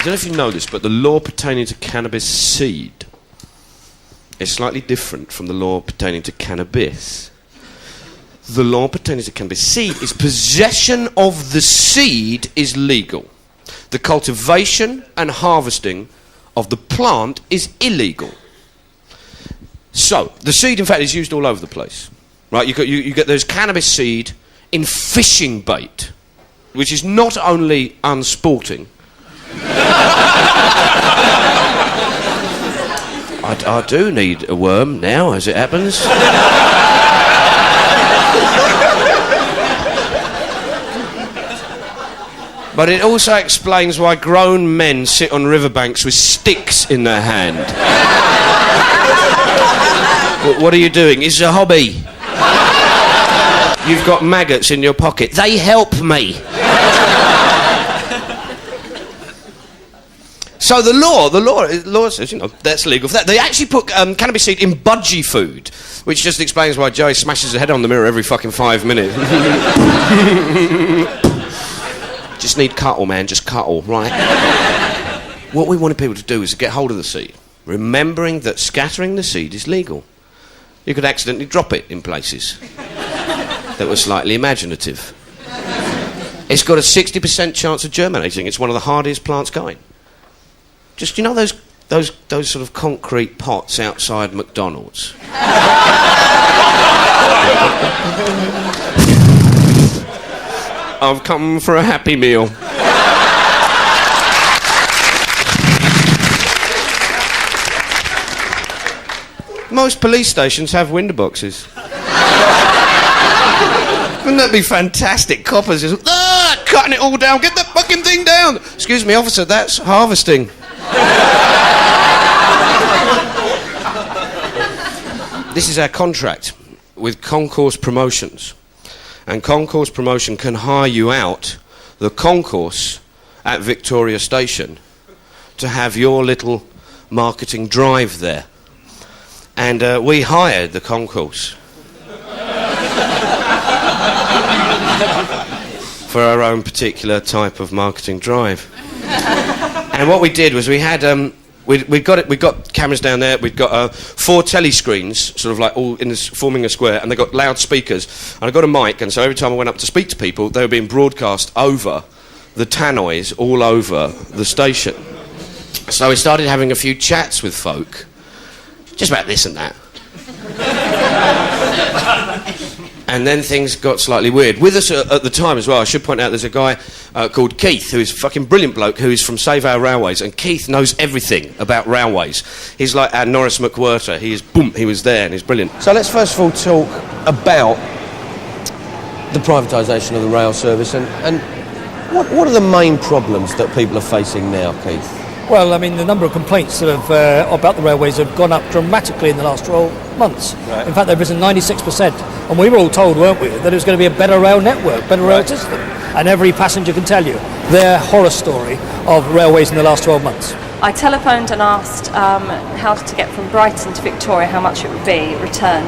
don't know if you know this, but the law pertaining to cannabis seed is slightly different from the law pertaining to cannabis. The law pertaining to cannabis seed is possession of the seed is legal. The cultivation and harvesting of the plant is illegal. So, the seed, in fact, is used all over the place. Right? You get those cannabis seed in fishing bait, which is not only unsporting. I do need a worm now, as it happens. But it also explains why grown men sit on riverbanks with sticks in their hand. What are you doing? It's a hobby. You've got maggots in your pocket. They help me. So the law says, you know, that's legal for that. They actually put cannabis seed in budgie food, which just explains why Joey smashes his head on the mirror every fucking 5 minutes. Just need cuttle, man, just cuttle, right? What we wanted people to do is to get hold of the seed, remembering that scattering the seed is legal. You could accidentally drop it in places that were slightly imaginative. It's got a 60% chance of germinating. It's one of the hardest plants going. Just, you know those sort of concrete pots outside McDonald's? I've come for a Happy Meal. Most police stations have window boxes. Wouldn't that be fantastic? Coppers just cutting it all down. Get that fucking thing down. Excuse me, officer, that's harvesting. This is our contract with Concourse Promotions. And Concourse Promotion can hire you out the concourse at Victoria Station to have your little marketing drive there. And we hired the concourse for our own particular type of marketing drive. And what we did was we had we got cameras down there. We've got 4 telly screens, sort of like all in this, forming a square, and they got loudspeakers. And I got a mic, and so every time I went up to speak to people, they were being broadcast over the tannoys all over the station. So we started having a few chats with folk, just about this and that. And then things got slightly weird. With us at the time as well, I should point out, there's a guy called Keith, who is a fucking brilliant bloke, who is from Save Our Railways, and Keith knows everything about railways. He's like our Norris McWhirter. He was there, and he's brilliant. So let's first of all talk about the privatisation of the rail service, and what are the main problems that people are facing now, Keith? Well, I mean, the number of complaints that have, about the railways have gone up dramatically in the last 12 months. Right. In fact, they've risen 96%. And we were all told, weren't we, that it was going to be a better rail network, better rail system. And every passenger can tell you their horror story of railways in the last 12 months. I telephoned and asked how to get from Brighton to Victoria, how much it would be,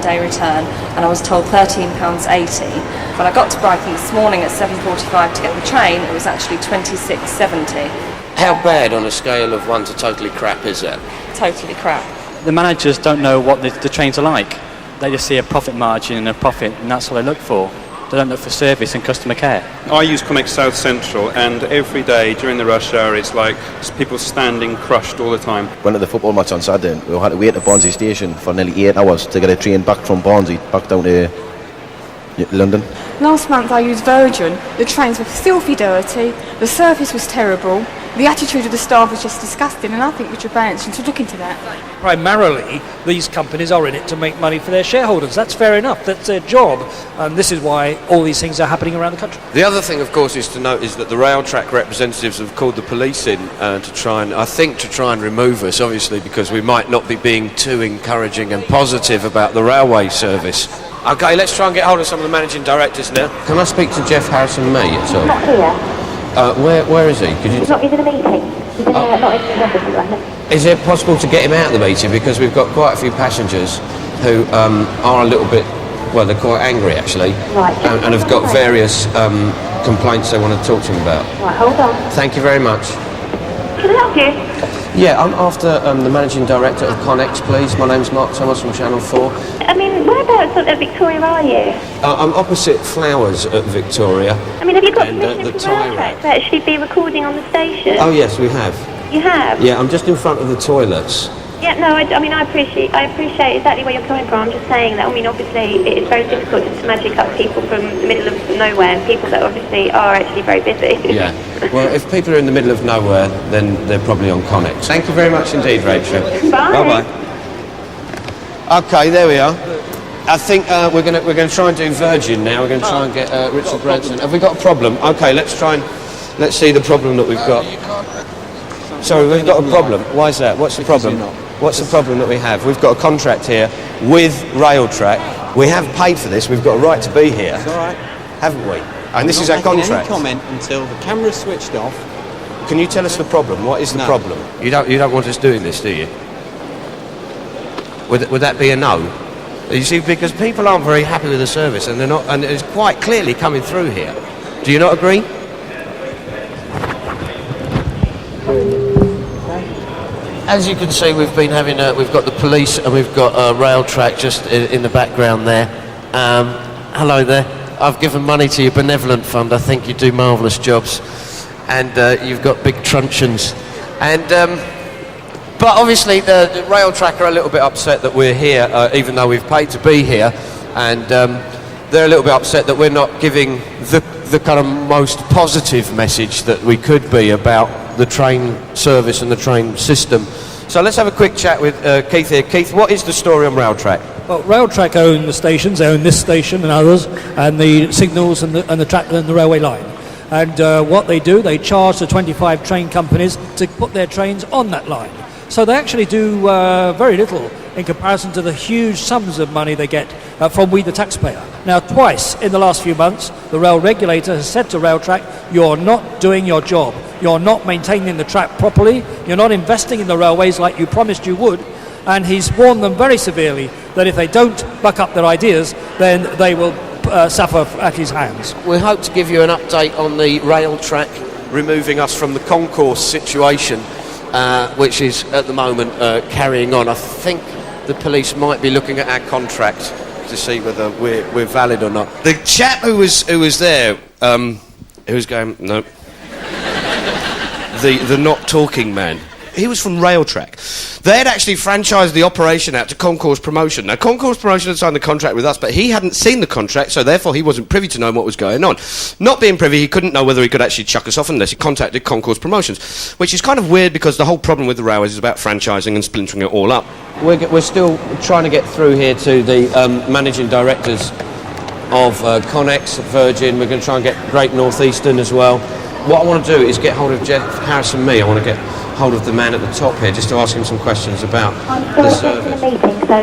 day return, and I was told £13.80. When I got to Brighton this morning at 7:45 to get the train, it was actually £26.70. How bad on a scale of 1 to totally crap is that? Totally crap. The managers don't know what the trains are like. They just see a profit margin and a profit, and that's what they look for. They don't look for service and customer care. I use Comics South Central, and every day during the rush hour it's like people standing crushed all the time. Went to the football match on Saturday, and we had to wait at Barnsley Station for nearly 8 hours to get a train back from Barnsley back down to London. Last month I used Virgin. The trains were filthy dirty, the service was terrible, the attitude of the staff was just disgusting, and I think Richard Branson should look into that. Primarily, these companies are in it to make money for their shareholders. That's fair enough. That's their job. And this is why all these things are happening around the country. The other thing, of course, is to note is that the rail track representatives have called the police in to try and remove us, obviously, because we might not be being too encouraging and positive about the railway service. OK, let's try and get hold of some of the managing directors now. Can I speak to Jeff Harrison-May at all? Not here. Where is he? He's not in the meeting. He's not in the office right now. Is it possible to get him out of the meeting? Because we've got quite a few passengers who are a little bit, well, they're quite angry actually, right, and have got various complaints they want to talk to him about. Right, hold on. Thank you very much. Can I help you? Yeah, I'm after the managing director of Connex, please. My name's Mark Thomas from Channel 4. I mean, whereabouts at Victoria are you? I'm opposite Flowers at Victoria. I mean, have you got And, permission the from Rail Track to actually be recording on the station? Oh, yes, we have. You have? Yeah, I'm just in front of the toilets. Yeah, no, I mean, I appreciate exactly where you're coming from. I'm just saying that, I mean, obviously, it's very difficult just to magic up people from the middle of nowhere, people that obviously are actually very busy. Yeah. Well, if people are in the middle of nowhere, then they're probably on Connex. Thank you very much indeed, Rachel. Bye. Bye-bye. Okay, there we are. I think we're going to try and do Virgin now. We're going to try and get Richard Branson. Have we got a problem? Okay, let's see the problem that we've got. Sorry, we've got a problem. Why is that? What's the problem? What's the problem that we have? We've got a contract here with Railtrack. We have paid for this. We've got a right to be here. It's all right. Haven't we? And this is our contract. Any comment until the camera's switched off. Can you tell us the problem? What is the problem? You don't want us doing this, do you? Would that be a no? You see, because people aren't very happy with the service, and they're not, and it's quite clearly coming through here. Do you not agree? As you can see, we've been having we've got the police and we've got Railtrack just in the background there. Hello there. I've given money to your benevolent fund. I think you do marvellous jobs, and you've got big truncheons. And but obviously the Railtrack are a little bit upset that we're here, even though we've paid to be here, and they're a little bit upset that we're not giving the kind of most positive message that we could be about the train service and the train system. So let's have a quick chat with Keith here. Keith, what is the story on Railtrack? Well, Railtrack own the stations, they own this station and others, and the signals and the track and the railway line. And what they do, they charge the 25 train companies to put their trains on that line. So they actually do very little in comparison to the huge sums of money they get from we the taxpayer. Now, twice in the last few months, the rail regulator has said to Railtrack, you're not doing your job. You're not maintaining the track properly. You're not investing in the railways like you promised you would. And he's warned them very severely that if they don't buck up their ideas, then they will suffer at his hands. We hope to give you an update on the Railtrack removing us from the concourse situation, which is at the moment carrying on. I think the police might be looking at our contract to see whether we're valid or not. The chap who was there, who was going, no, the not talking man. He was from Railtrack. They had actually franchised the operation out to Concourse Promotion. Now, Concourse Promotion had signed the contract with us, but he hadn't seen the contract, so therefore he wasn't privy to know what was going on. Not being privy, he couldn't know whether he could actually chuck us off unless he contacted Concourse Promotions, which is kind of weird because the whole problem with the railways is about franchising and splintering it all up. We're still trying to get through here to the managing directors of Connex, Virgin. We're going to try and get Great North Eastern as well. What I want to do is get hold of Jeff Harrison Me. I want to get hold of the man at the top here just to ask him some questions about the service. I'm still in a meeting, so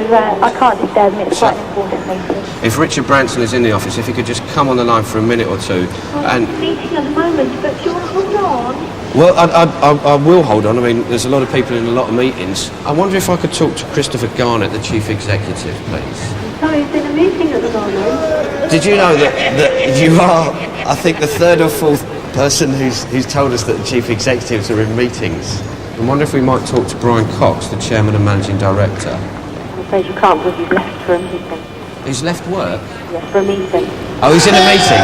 I can't disturb him. It's quite an important meeting. If Richard Branson is in the office, if he could just come on the line for a minute or two. I'm meeting at the moment, but do you want to hold on? Well, I will hold on. I mean, there's a lot of people in a lot of meetings. I wonder if I could talk to Christopher Garnett, the Chief Executive, please. Sorry, he's in a meeting at the moment. Did you know that you are, I think, the third or fourth person who's told us that the Chief Executives are in meetings? I wonder if we might talk to Brian Cox, the Chairman and Managing Director. I'm afraid you can't because he's left for a meeting. He's left work? Yes, for a meeting. Oh, he's in a meeting?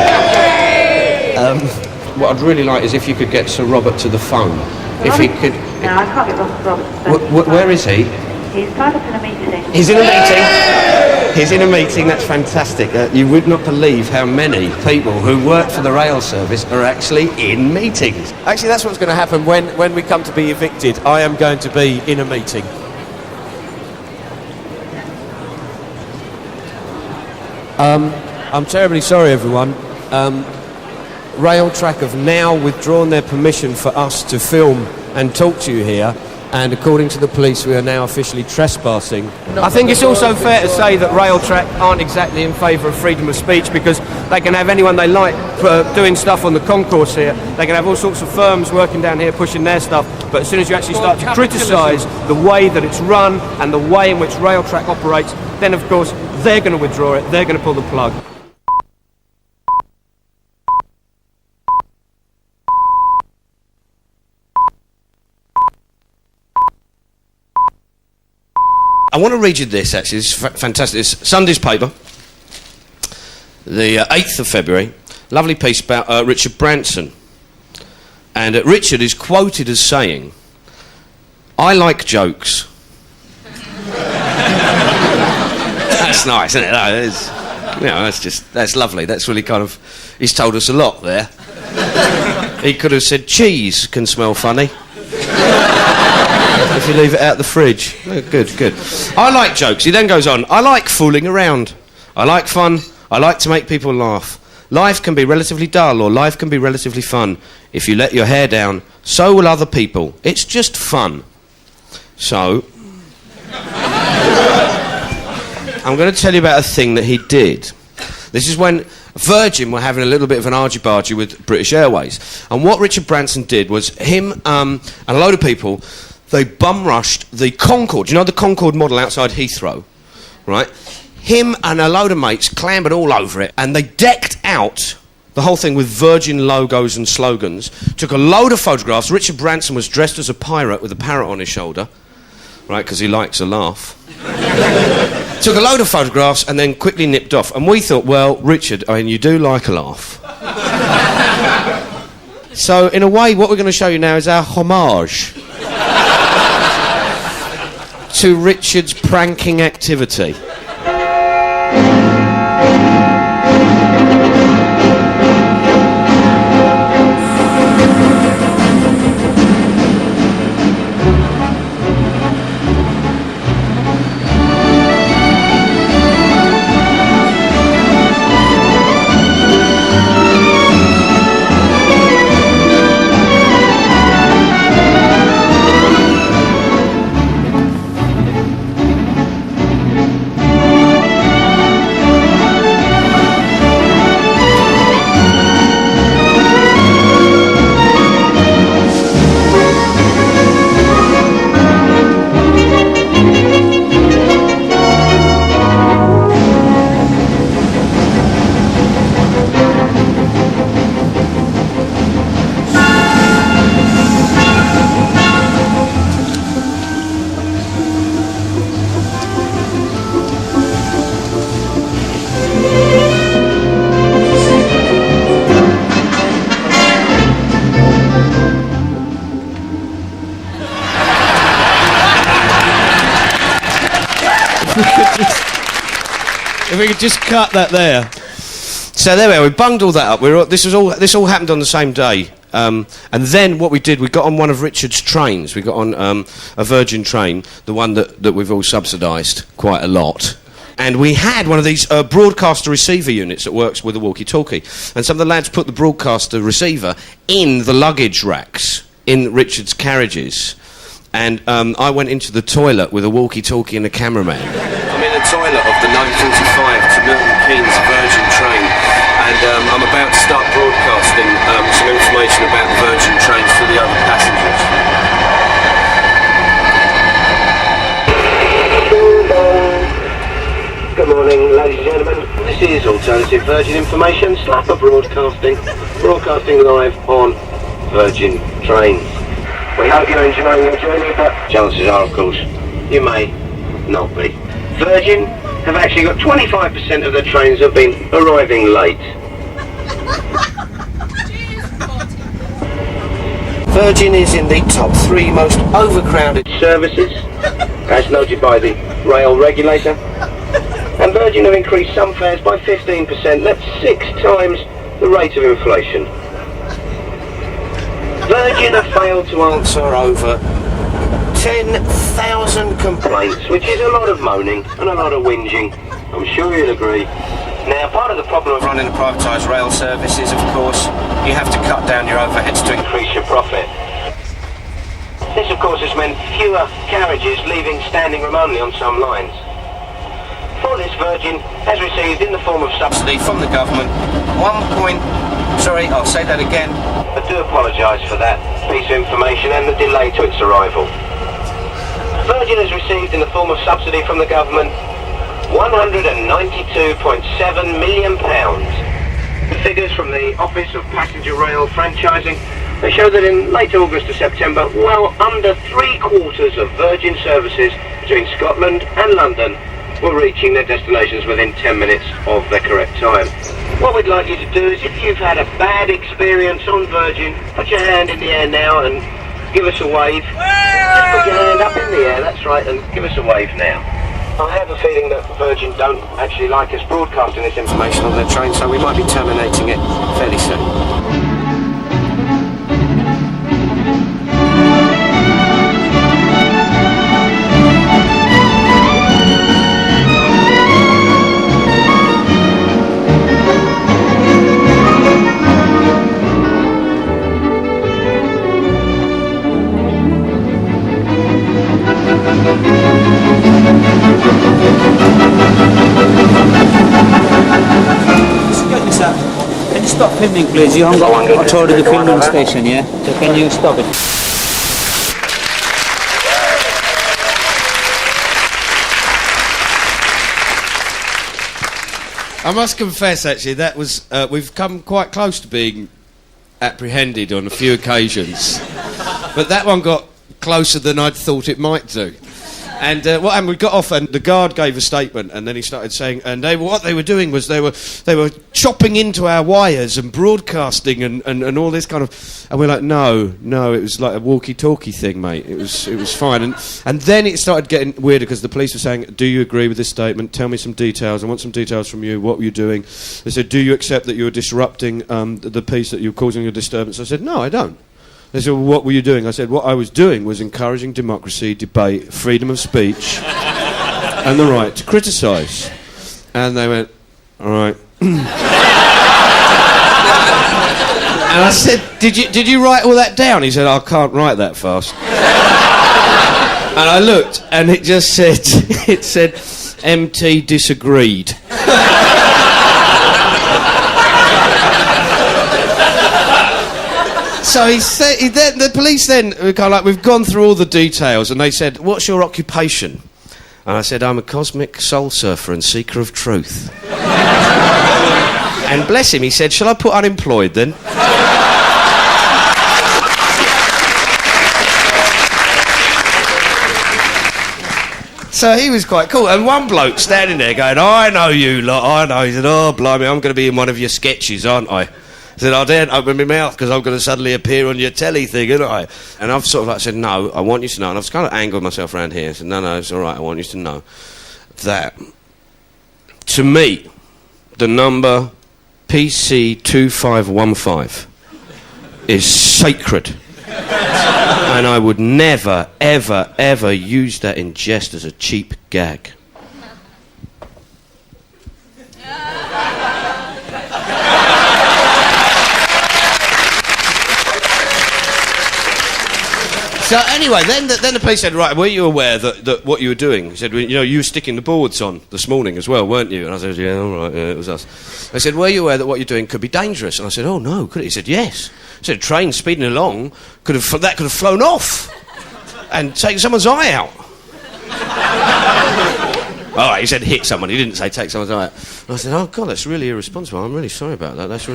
What I'd really like is if you could get Sir Robert to the phone. If he could... No, I can't get Robert to the phone. Where is he? He's tied up in a meeting. He's in a meeting? He's in a meeting, that's fantastic. You would not believe how many people who work for the rail service are actually in meetings. Actually, that's what's going to happen when we come to be evicted. I am going to be in a meeting. I'm terribly sorry, everyone. Railtrack have now withdrawn their permission for us to film and talk to you here, and according to the police we are now officially trespassing. I think it's also fair to say that Railtrack aren't exactly in favour of freedom of speech, because they can have anyone they like doing stuff on the concourse here. They can have all sorts of firms working down here pushing their stuff, but as soon as you actually start to criticise the way that it's run and the way in which Railtrack operates, then of course they're going to withdraw it, they're going to pull the plug. I want to read you this, actually. It's fantastic. It's Sunday's paper, the 8th of February. Lovely piece about Richard Branson. And Richard is quoted as saying, "I like jokes." That's nice, isn't it? No, that's lovely. That's really kind of... He's told us a lot there. He could have said, "Cheese can smell funny if you leave it out the fridge." Oh, good. I like jokes. He then goes on, "I like fooling around. I like fun. I like to make people laugh. Life can be relatively dull or life can be relatively fun. If you let your hair down, so will other people. It's just fun." So, I'm going to tell you about a thing that he did. This is when Virgin were having a little bit of an argy-bargy with British Airways. And what Richard Branson did was him and a load of people, they bum-rushed the Concorde. You know the Concorde model outside Heathrow? Right? Him and a load of mates clambered all over it, and they decked out the whole thing with Virgin logos and slogans, took a load of photographs. Richard Branson was dressed as a pirate with a parrot on his shoulder, right, because he likes a laugh. Took a load of photographs and then quickly nipped off. And we thought, well, Richard, I mean, you do like a laugh. So, in a way, what we're going to show you now is our homage to Richard's pranking activity. If we could just cut that there. So there we are. We bunged all that up. This all happened on the same day. And then what we did, we got on one of Richard's trains. We got on a Virgin train, the one that we've all subsidised quite a lot. And we had one of these broadcaster receiver units that works with a walkie-talkie. And some of the lads put the broadcaster receiver in the luggage racks in Richard's carriages. And I went into the toilet with a walkie-talkie and a cameraman. I'm in the toilet of the 9:45 to Milton Keynes Virgin train, and I'm about to start broadcasting some information about Virgin trains to the other passengers. Good morning, ladies and gentlemen. This is Alternative Virgin Information, Slapper broadcasting live on Virgin trains. We hope you're enjoying your journey, but chances are, of course, you may not be. Virgin have actually got 25% of the trains have been arriving late. Virgin is in the top 3 most overcrowded services, as noted by the rail regulator. And Virgin have increased some fares by 15%. That's 6 times the rate of inflation. Virgin have failed to answer over 10,000 complaints, which is a lot of moaning and a lot of whinging. I'm sure you'll agree. Now, part of the problem of running a privatised rail service is, of course, you have to cut down your overheads to increase your profit. This, of course, has meant fewer carriages leaving standing room only on some lines. For this, Virgin has received, in the form of subsidy from the government, I'll say that again. I do apologise for that piece of information and the delay to its arrival. Virgin has received, in the form of subsidy from the government, £192.7 million. The figures from the Office of Passenger Rail Franchising, they show that in late August to September, well under 3/4 of Virgin services between Scotland and London were reaching their destinations within 10 minutes of their correct time. What we'd like you to do is, if you've had a bad experience on Virgin, put your hand in the air now and give us a wave. Just put your hand up in the air, that's right, and give us a wave now. I have a feeling that Virgin don't actually like us broadcasting this information on their train, so we might be terminating it fairly soon. Can you stop filming, please? You haven't got authority to film on the station, yeah? So can you stop it? I must confess, actually, that was we've come quite close to being apprehended on a few occasions, but that one got closer than I'd thought it might do. And what happened? We got off, and the guard gave a statement, and then he started saying, and what they were doing was they were chopping into our wires and broadcasting and all this kind of. And we're like, no, it was like a walkie-talkie thing, mate. It was fine. And then it started getting weirder because the police were saying, do you agree with this statement? Tell me some details. I want some details from you. What were you doing? They said, do you accept that you were disrupting the peace, that you were causing a disturbance? I said, no, I don't. They said, well, what were you doing? I said, what I was doing was encouraging democracy, debate, freedom of speech, and the right to criticise. And they went, all right. And I said, did you write all that down? He said, I can't write that fast. And I looked, and it just said, it said, MT disagreed. So he said, the police then were kind of like, we've gone through all the details, and they said, what's your occupation? And I said, I'm a cosmic soul surfer and seeker of truth. And bless him, he said, shall I put unemployed then? So he was quite cool. And one bloke standing there going, I know you lot, I know. He said, oh, blimey, I'm going to be in one of your sketches, aren't I? I said, I daren't open my mouth because I'm going to suddenly appear on your telly thing, aren't I? And I've sort of like said, no, I want you to know. And I've kind of angled myself around here. I said, no, it's all right. I want you to know that, to me, the number PC2515 is sacred. And I would never, ever, ever use that in jest as a cheap gag. So anyway, then the police said, right, were you aware that what you were doing? He said, you know, you were sticking the boards on this morning as well, weren't you? And I said, yeah, all right, yeah, it was us. They said, were you aware that what you're doing could be dangerous? And I said, oh, no, could it? He said, yes. He said, a train speeding along, that could have flown off and taken someone's eye out. All right, he said hit someone. He didn't say take someone's eye out. And I said, oh, God, that's really irresponsible. I'm really sorry about that. That's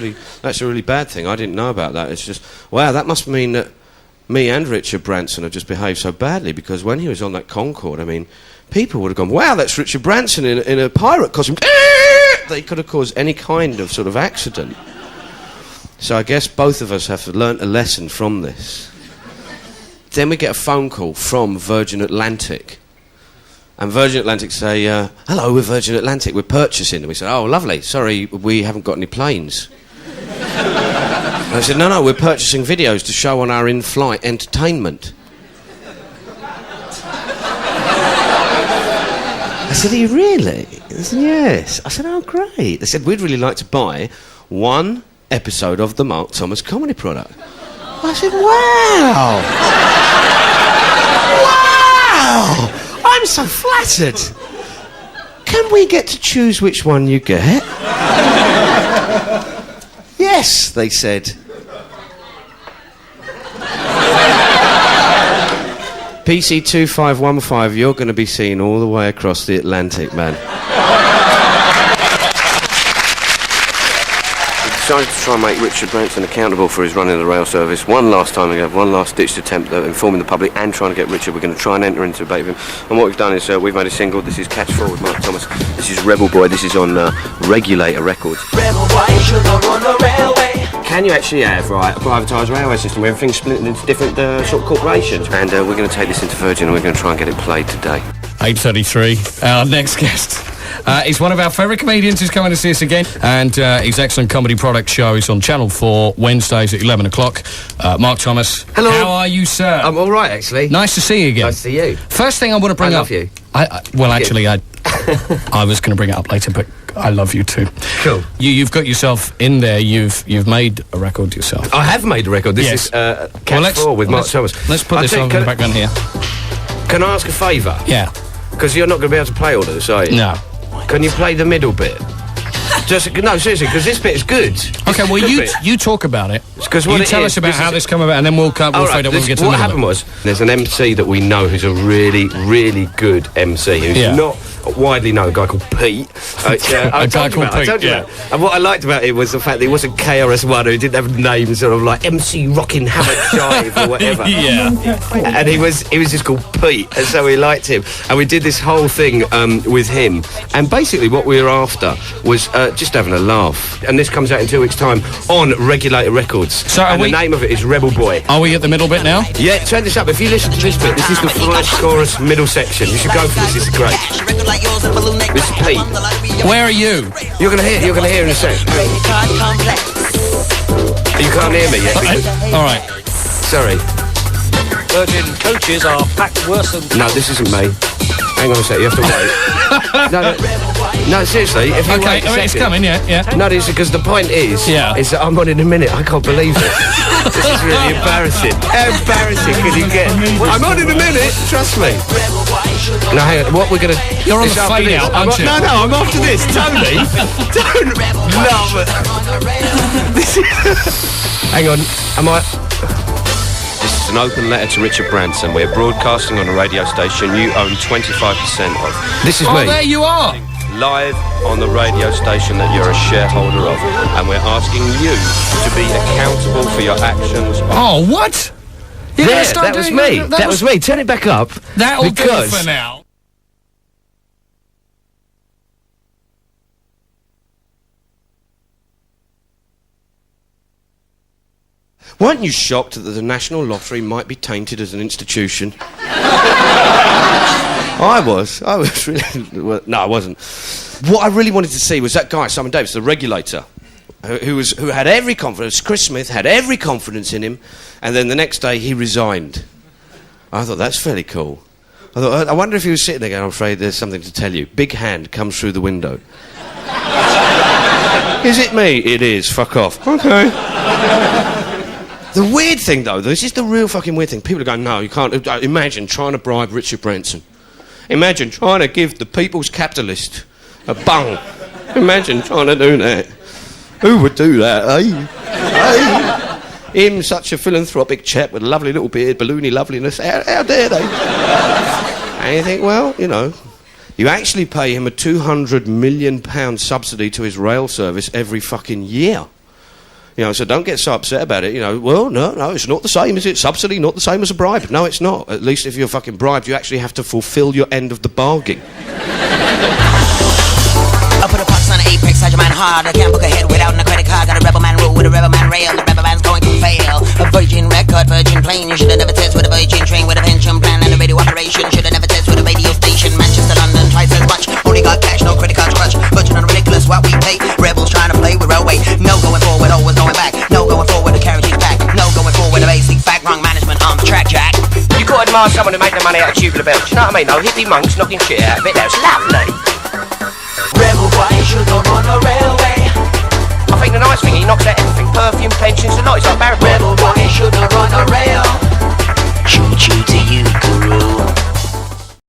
a really bad thing. I didn't know about that. It's just, wow, that must mean that me and Richard Branson have just behaved so badly, because when he was on that Concorde, I mean, people would have gone, wow, that's Richard Branson in a pirate costume. They could have caused any kind of sort of accident. So I guess both of us have learnt a lesson from this. Then we get a phone call from Virgin Atlantic. And Virgin Atlantic say, hello, we're Virgin Atlantic, we're purchasing. And we said, oh, lovely, sorry, we haven't got any planes. And I said, no, we're purchasing videos to show on our in-flight entertainment. I said, are you really? They said, yes. I said, oh, great. They said, we'd really like to buy one episode of the Mark Thomas comedy product. I said, wow. Wow. I'm so flattered. Can we get to choose which one you get? Yes, they said. PC2515, you're going to be seen all the way across the Atlantic, man. decided to try and make Richard Branson accountable for his running of the rail service. One last time ago, one last-ditched attempt at informing the public and trying to get Richard. We're going to try and enter into a debate with him. And what we've done is we've made a single. This is Catch 4 with Mark Thomas. This is Rebel Boy. This is on Regulator Records. Rebel Boy should not run the railway. Can you actually have, right, a privatised railway system where everything's split into different sort of corporations? And we're going to take this into Virgin and we're going to try and get it played today. 8:33. Our next guest is one of our favourite comedians who's coming to see us again, and his excellent comedy product show is on Channel 4 Wednesdays at 11 o'clock. Mark Thomas. Hello. How are you, sir? I'm all right, actually. Nice to see you again. Nice to see you. First thing I want to bring up. I love you. Well, actually, I was going to bring it up later, but I love you too. Cool. You've got yourself in there. You've made a record yourself. I have made a record. This is Catch 4 with Mark Thomas. Let's put this on in the background here. Can I ask a favour? Yeah. Because you're not going to be able to play all of this, are you? No. Can you play the middle bit? No, seriously, because this bit is good. Okay, well, you talk about it. You tell us about how this come about, and then we'll fade up when we get to the What happened was, there's an MC that we know who's a really, really good MC, who's not widely known, a guy called Pete. A guy called Pete, yeah. And what I liked about it was the fact that he wasn't KRS-One, who didn't have names sort of like MC Rockin' Hammock Jive or whatever. Yeah. And he was just called Pete, and so we liked him. And we did this whole thing with him. And basically what we were after was just having a laugh. And this comes out in 2 weeks' time on Regulator Records. So the name of it is Rebel Boy. Are we at the middle bit now? Yeah, turn this up. If you listen to this bit, this is the first chorus middle section. You should go for this. This is great. This is Pete. Where are you? You're gonna hear in a sec. You can't hear me yet. All right. Sorry. Virgin coaches are packed worse than... No, this isn't me. Hang on a sec, you have to wait. no, seriously, if you wait a second... It's coming, yeah. No, because the point is that I'm on in a minute. I can't believe it. This is really embarrassing. How embarrassing can you get? I'm on in a minute, trust me. No, hang on, what we're going to... You're on the fade out, aren't you? No, I'm after this. Tony, don't love it. Hang on, am I... This is an open letter to Richard Branson. We're broadcasting on a radio station you own 25% of. This is me. Oh, there you are. Live on the radio station that you're a shareholder of. And we're asking you to be accountable for your actions. Oh, what? That was me. That was me. Turn it back up. That'll do it for now. Weren't you shocked that the National Lottery might be tainted as an institution? I was really... Well, no, I wasn't. What I really wanted to see was that guy, Simon Davis, the regulator, who had every confidence. Chris Smith had every confidence in him, and then the next day he resigned. I thought, that's fairly cool. I wonder if he was sitting there going, I'm afraid there's something to tell you. Big hand comes through the window. Is it me? It is. Fuck off. Okay. The weird thing, though, this is the real fucking weird thing. People are going, no, you can't. Imagine trying to bribe Richard Branson. Imagine trying to give the People's Capitalist a bung. Imagine trying to do that. Who would do that, Him, such a philanthropic chap with a lovely little beard, balloony loveliness. How dare they? And you think, well, you know, you actually pay him a £200 million subsidy to his rail service every fucking year. You know, so don't get so upset about it. You know, well, no, it's not the same, is it? Subsidy, not the same as a bribe. No, it's not. At least if you're fucking bribed, you actually have to fulfil your end of the bargain. I put a box on an apex, I man hard. I can't book ahead without a credit card. Got a rebel man rule with a rebel man rail. The rebel man's going to fail. A virgin record, virgin plane. You should have never tested with a virgin train with a pension plan and a radio operation. Should have never tested with a radio station. Manchester, London, twice as much. Only got cash, no credit cards, crutch. Virgin and ridiculous, what we pay. Rebels trying to play with railway. No going forward, always going back. No going forward, the carriage is back. No going forward, the basic fact. Wrong management on the track, Jack. You gotta admire someone who made the money out of tubular bells. You know what I mean? No hippie monks knocking shit out of it. That was lovely. Rebel boy should not run a railway. I think the nice thing, he knocks out everything. Perfume, pensions, and lot. He's like Barry. Rebel boy should not run a rail. Choo choo to you.